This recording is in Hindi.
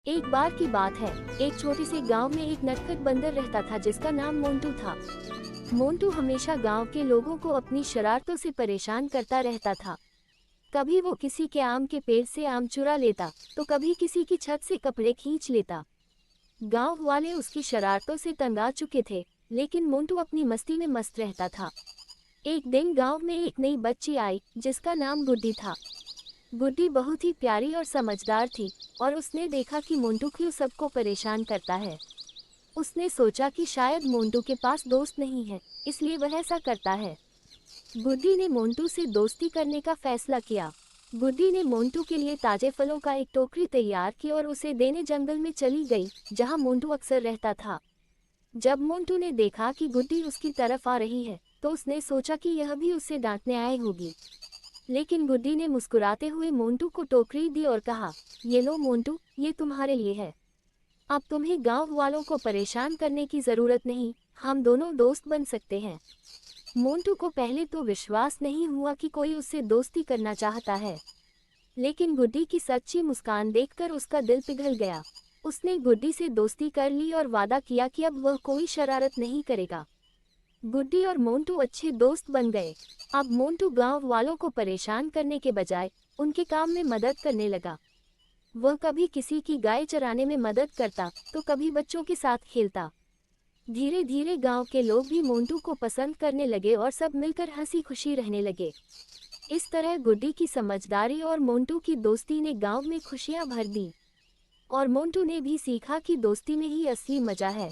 एक बार की बात है। एक छोटे से गांव में एक नटखट बंदर रहता था जिसका नाम मोंटू था। मोंटू हमेशा गांव के लोगों को अपनी शरारतों से परेशान करता रहता था। कभी वो किसी के आम के पेड़ से आम चुरा लेता, तो कभी किसी की छत से कपड़े खींच लेता। गांव वाले उसकी शरारतों से तंग आ चुके थे, लेकिन मोंटू अपनी मस्ती में मस्त रहता था। एक दिन गांव में एक नई बच्ची आई जिसका नाम गुड्डी था। गुड्डी बहुत ही प्यारी और समझदार थी, और उसने देखा कि मोंटू क्यों सबको परेशान करता है। उसने सोचा कि शायद मोंटू के पास दोस्त नहीं है, इसलिए वह ऐसा करता है। गुड्डी ने मोंटू से दोस्ती करने का फैसला किया। गुड्डी ने मोंटू के लिए ताजे फलों का एक टोकरी तैयार की और उसे देने जंगल में चली गई, जहां मोंटू अक्सर रहता था। जब मोंटू ने देखा कि गुड्डी उसकी तरफ आ रही है, तो उसने सोचा कि यह भी उसे डांटने आई होगी। लेकिन गुड्डी ने मुस्कुराते हुए मोंटू को टोकरी दी और कहा, ये लो मोंटू, ये तुम्हारे लिए है। अब तुम्हें गांव वालों को परेशान करने की जरूरत नहीं, हम दोनों दोस्त बन सकते हैं। मोंटू को पहले तो विश्वास नहीं हुआ कि कोई उससे दोस्ती करना चाहता है, लेकिन गुड्डी की सच्ची मुस्कान देखकर उसका दिल पिघल गया। उसने गुड्डी से दोस्ती कर ली और वादा किया कि अब वह कोई शरारत नहीं करेगा। गुड्डी और मोंटू अच्छे दोस्त बन गए। अब मोंटू गांव वालों को परेशान करने के बजाय उनके काम में मदद करने लगा। वह कभी किसी की गाय चराने में मदद करता, तो कभी बच्चों के साथ खेलता। धीरे धीरे गांव के लोग भी मोंटू को पसंद करने लगे और सब मिलकर हंसी खुशी रहने लगे। इस तरह गुड्डी की समझदारी और मोंटू की दोस्ती ने गांव में खुशियां भर दी, और मोंटू ने भी सीखा कि दोस्ती में ही असली मजा है।